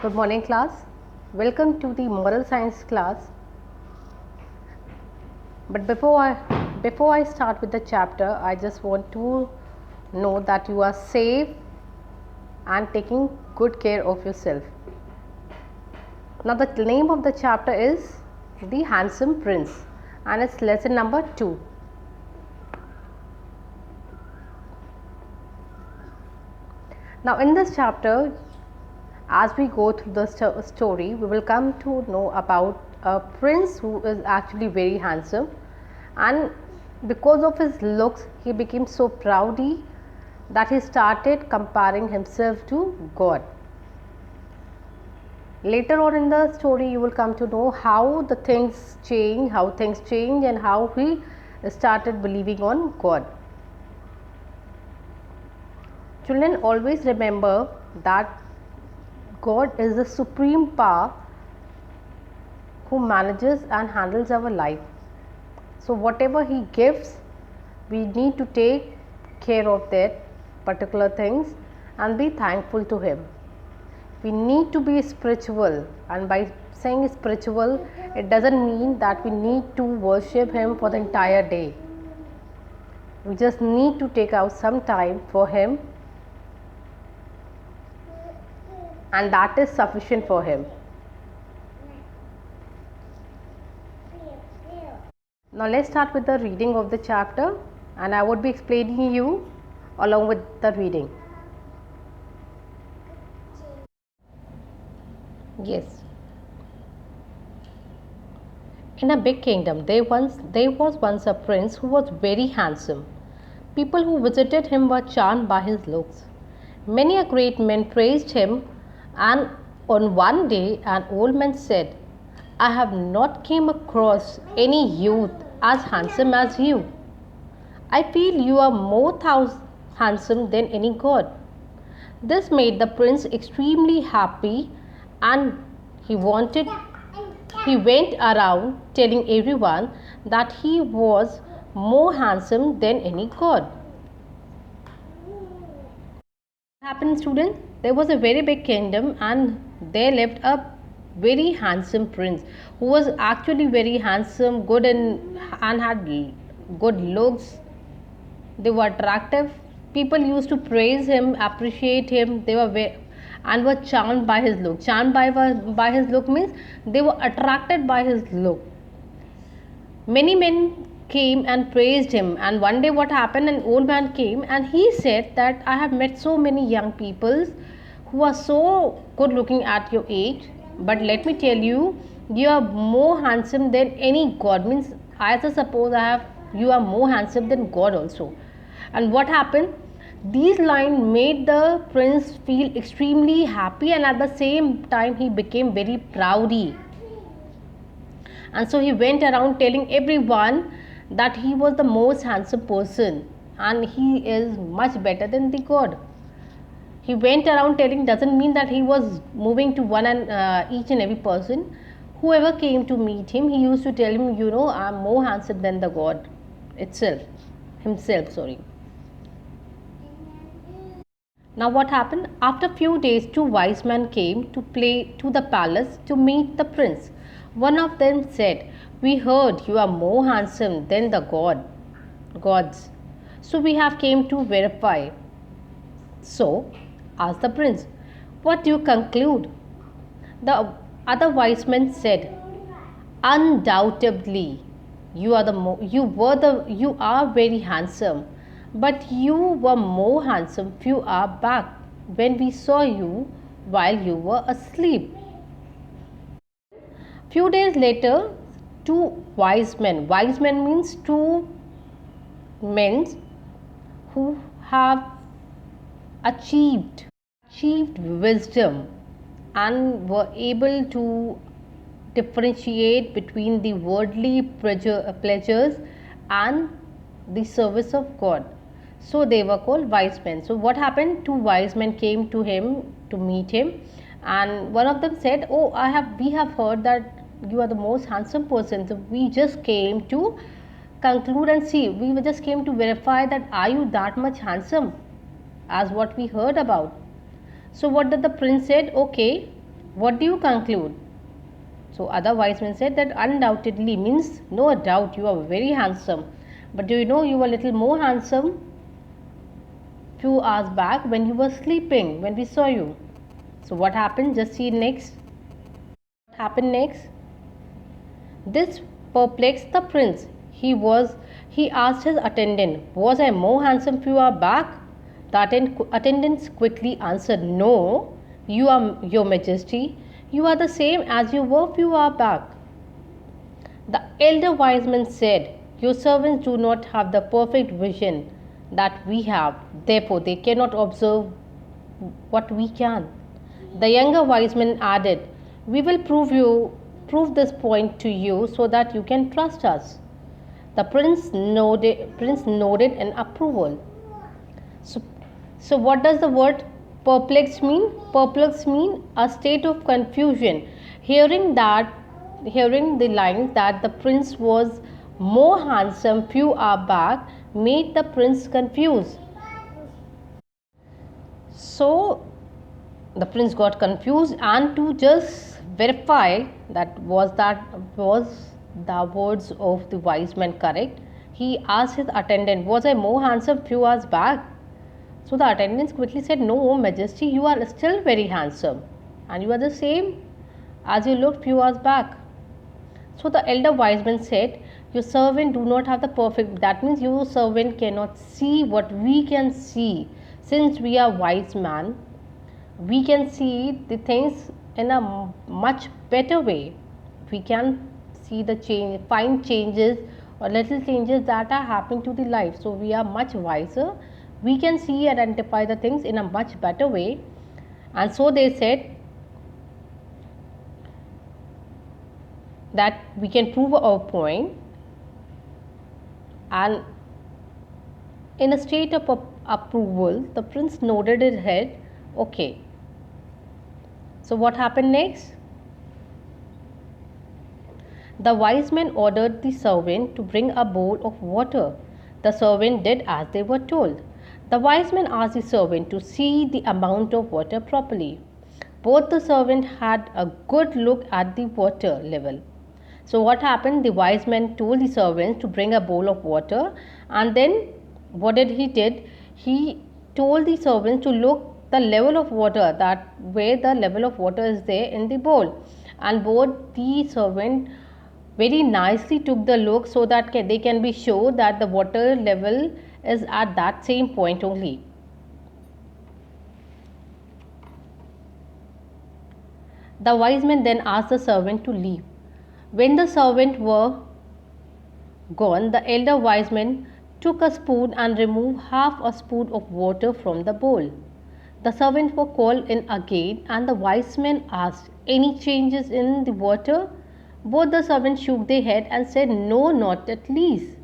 Good morning, class. Welcome to the moral science class. But before I start with the chapter, I just want to know that you are safe and taking good care of yourself. Now the name of the chapter is The Handsome Prince and it's lesson number 2. Now in this chapter, as we go through the story, we will come to know about a prince who is actually very handsome, and because of his looks he became so proudy that he started comparing himself to God. Later on in the story you will come to know how things change and how he started believing on God. Children, always remember that God is the supreme power who manages and handles our life. So whatever he gives, we need to take care of that particular things and be thankful to him. We need to be spiritual, and by saying spiritual, it doesn't mean that we need to worship him for the entire day. We just need to take out some time for him, and that is sufficient for him. Now let's start with the reading of the chapter, and I would be explaining you along with the reading. Yes. In a big kingdom, there was once a prince who was very handsome. People who visited him were charmed by his looks. Many a great man praised him, and on one day an old man said, "I have not came across any youth as handsome as you. I feel you are more handsome than any god." This made the prince extremely happy, and he went around telling everyone that he was more handsome than any god. What happened, students? There was a very big kingdom, and there lived a very handsome prince who was actually very handsome, good, and had good looks. They were attractive. People used to praise him, appreciate him. They were charmed by his look. By his look means they were attracted by his look. Many men came and praised him, and one day what happened, an old man came and he said that I have met so many young people who are so good looking at your age, but let me tell you, you are more handsome than any god. Means I suppose you are more handsome than God also. And what happened, these lines made the prince feel extremely happy, and at the same time he became very proudy. And so he went around telling everyone that he was the most handsome person and he is much better than the god. He went around telling, doesn't mean that he was moving to one and each and every person. Whoever came to meet him, he used to tell him, you know, I'm more handsome than the god himself. Now what happened? After few days, two wise men came to the palace to meet the prince. One of them said, "We heard you are more handsome than the gods. So we have came to verify." So asked the prince, "What do you conclude?" The other wise men said, "Undoubtedly, you are very handsome, but you were more handsome few hours back when we saw you while you were asleep." Few days later, two wise men means two men who have achieved wisdom and were able to differentiate between the worldly pleasures and the service of God. So they were called wise men. So what happened? Two wise men came to him to meet him, and one of them said, "Oh, we have heard that you are the most handsome person. So we just came to conclude and see. We just came to verify that are you that much handsome as what we heard about." So what did the prince said? Okay, What do you conclude? So other wise men said that undoubtedly means no doubt you are very handsome. But do you know you were a little more handsome few hours back when you were sleeping, when we saw you. So what happened? Just see next. What happened next? This perplexed the prince. He asked his attendant, "Was I more handsome few hours back?" The attendants quickly answered, "No, you are, your majesty. You are the same as you were few hours back." The elder wise man said, "Your servants do not have the perfect vision that we have, therefore they cannot observe what we can." The younger wise man added, "We will prove this point to you so that you can trust us." The prince nodded in approval. So, so what does the word perplexed mean? Perplexed mean a state of confusion. Hearing the lines that the prince was more handsome few hours back made the prince confused. So the prince got confused, and to just verify that was the words of the wise man correct, he asked his attendant, "Was I more handsome few hours back?" So the attendants quickly said, "No, majesty, you are still very handsome and you are the same as you looked few hours back." So the elder wise man said, "Your servant do not have the perfect," that means your servant cannot see what we can see. Since we are wise man, we can see the things in a much better way. We can see the change, find changes or little changes that are happening to the life. So we are much wiser. We can see and identify the things in a much better way. And so they said that we can prove our point, and in a state of approval, the prince nodded his head, okay. So what happened next? The wise man ordered the servant to bring a bowl of water. The servant did as they were told. The wise man asked the servant to see the amount of water properly. Both the servant had a good look at the water level. So what happened? The wise man told the servants to bring a bowl of water, and then what did he did? He told the servants to look the level of water, that where the level of water is there in the bowl, and both the servant very nicely took the look so that they can be sure that the water level is at that same point only. The wise man then asked the servant to leave. When the servants were gone, the elder wise man took a spoon and removed half a spoon of water from the bowl. The servants were called in again, and the wise man asked, "Any changes in the water?" Both the servants shook their head and said, "No, not at least."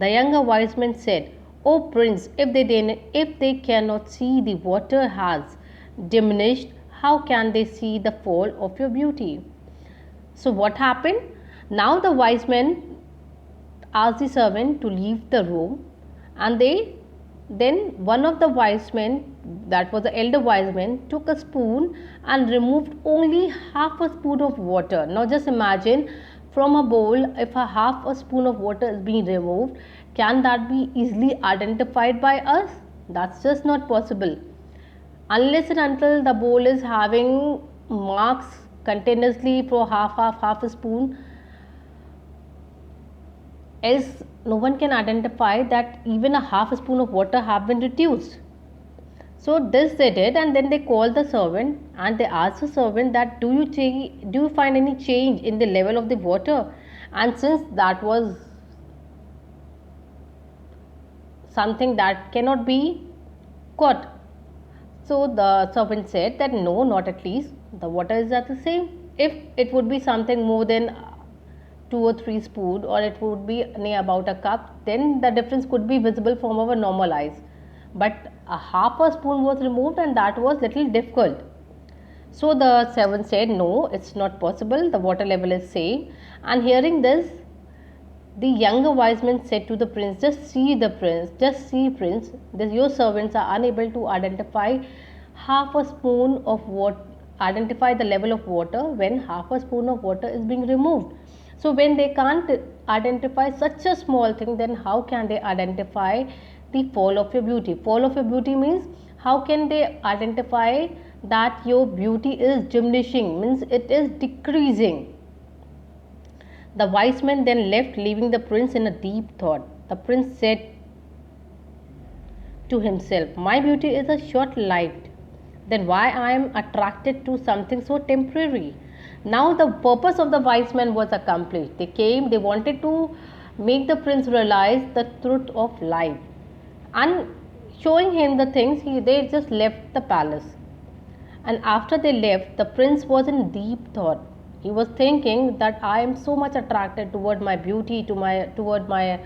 The younger wise man said, "O prince, if they cannot see the water has diminished, how can they see the fall of your beauty?" So what happened? Now the wise man asked the servant to leave the room, and then one of the wise men, that was the elder wise man, took a spoon and removed only half a spoon of water. Now just imagine, from a bowl, if a half a spoon of water is being removed, can that be easily identified by us? That's just not possible. Unless and until the bowl is having marks continuously for half a spoon, else no one can identify that even a half a spoon of water have been reduced. So this they did, and then they called the servant and they asked the servant that, do you find any change in the level of the water? And since that was something that cannot be caught, so the servant said that no, not at least, the water is at the same. If it would be something more than 2 or 3 spoon, or it would be near about a cup, then the difference could be visible from our normal eyes. But a half a spoon was removed, and that was little difficult. So the servant said, "No, it's not possible. The water level is same." And hearing this, the younger wise man said to the prince, just see, prince, this your servants are unable to identify half a spoon of identify the level of water when half a spoon of water is being removed. So when they can't identify such a small thing, then how can they identify the fall of your beauty? Fall of your beauty means how can they identify that your beauty is diminishing, means it is decreasing. The wise man then left, leaving the prince in a deep thought. The prince said to himself, my beauty is a short lived, then why I am attracted to something so temporary? Now the purpose of the wise men was accomplished. They came, they wanted to make the prince realize the truth of life, and showing him the things, they just left the palace. And after they left, the prince was in deep thought. He was thinking that I am so much attracted toward my beauty, toward my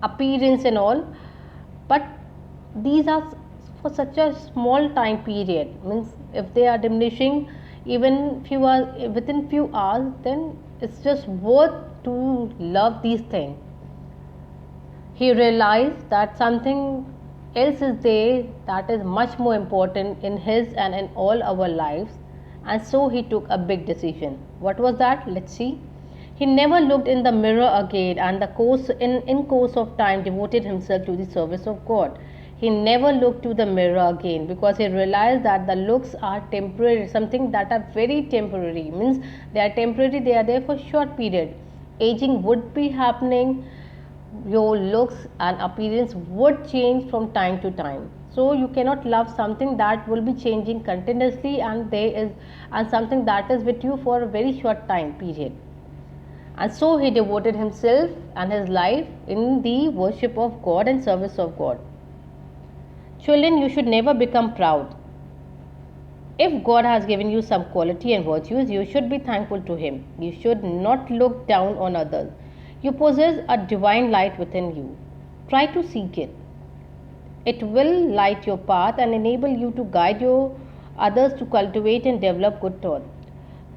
appearance and all, but these are for such a small time period, means if they are diminishing even few hours, within few hours, then it's just worth to love these things. He realized that something else is there that is much more important in his and in all our lives, and so he took a big decision. What was that? Let's see. He never looked in the mirror again, and in course of time devoted himself to the service of God. He never looked to the mirror again, because he realized that the looks are temporary, something that are very temporary, means they are temporary, they are there for short period. Aging would be happening, your looks and appearance would change from time to time. So you cannot love something that will be changing continuously, and something that is with you for a very short time period. And so he devoted himself and his life in the worship of God and service of God. Children, you should never become proud. If God has given you some quality and virtues, you should be thankful to Him. You should not look down on others. You possess a divine light within you. Try to seek it. It will light your path and enable you to guide your others to cultivate and develop good thought.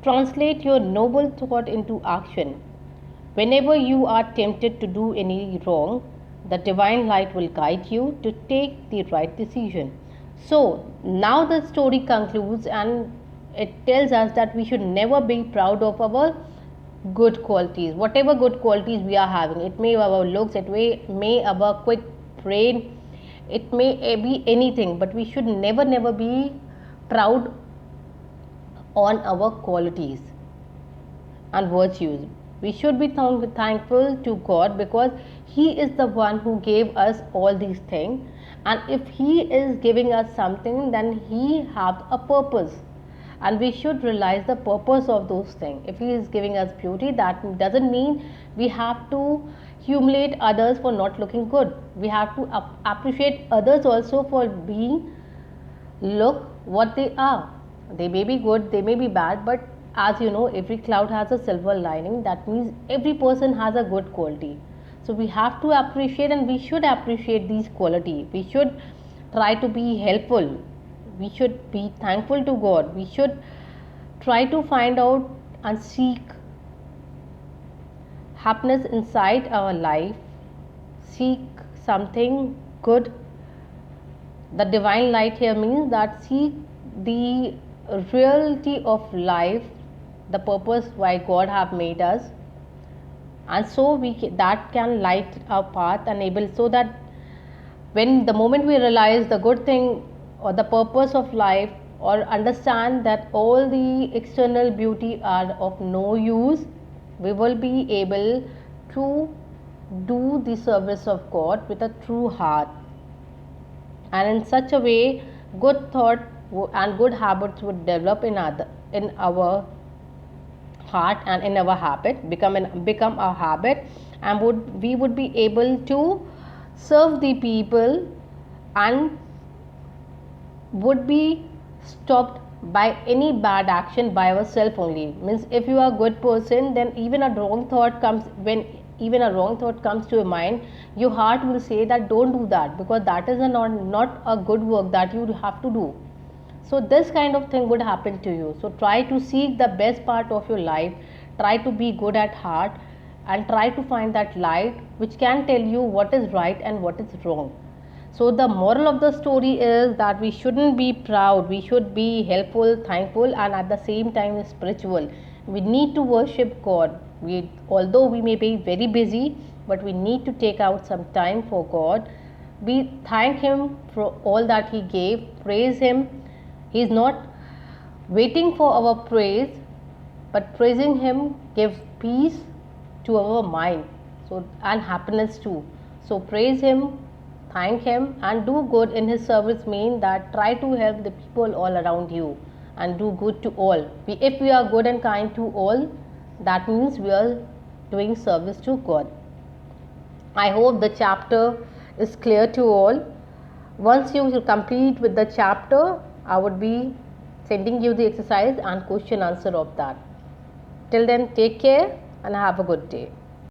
Translate your noble thought into action. Whenever you are tempted to do any wrong, the divine light will guide you to take the right decision. So, now the story concludes, and it tells us that we should never be proud of our good qualities. Whatever good qualities we are having, it may be our looks, may our quick brain, it may be anything, but we should never be proud on our qualities and virtues. We should be thankful to God, because He is the one who gave us all these things, and if He is giving us something, then He has a purpose, and we should realize the purpose of those things. If He is giving us beauty, that doesn't mean we have to humiliate others for not looking good. We have to appreciate others also for being, look what they are. They may be good, they may be bad, but as you know, every cloud has a silver lining. That means every person has a good quality. So we have to appreciate, and we should appreciate these qualities. We should try to be helpful. We should be thankful to God. We should try to find out and seek happiness inside our life. Seek something good. The divine light here means that seek the reality of life, the purpose why God have made us, and so that can light our path and able, so that when the moment we realize the good thing or the purpose of life, or understand that all the external beauty are of no use, we will be able to do the service of God with a true heart, and in such a way good thought and good habits would develop in our heart and in our habit, become our habit, and we would be able to serve the people, and would be stopped by any bad action by ourselves only. Means if you are a good person, then even a wrong thought comes, when even a wrong thought comes to your mind, your heart will say that don't do that, because that is not a good work that you have to do. So this kind of thing would happen to you. So try to seek the best part of your life, try to be good at heart, and try to find that light which can tell you what is right and what is wrong. So the moral of the story is that we shouldn't be proud, we should be helpful, thankful, and at the same time spiritual. We need to worship God. Although we may be very busy, but we need to take out some time for God. We thank Him for all that He gave, praise Him. He is not waiting for our praise, but praising Him gives peace to our mind, so and happiness too. So praise Him, thank Him, and do good in His service. Mean that try to help the people all around you and do good to all. If we are good and kind to all, that means we are doing service to God. I hope the chapter is clear to all. Once you complete with the chapter, I would be sending you the exercise and question answer of that. Till then, take care and have a good day.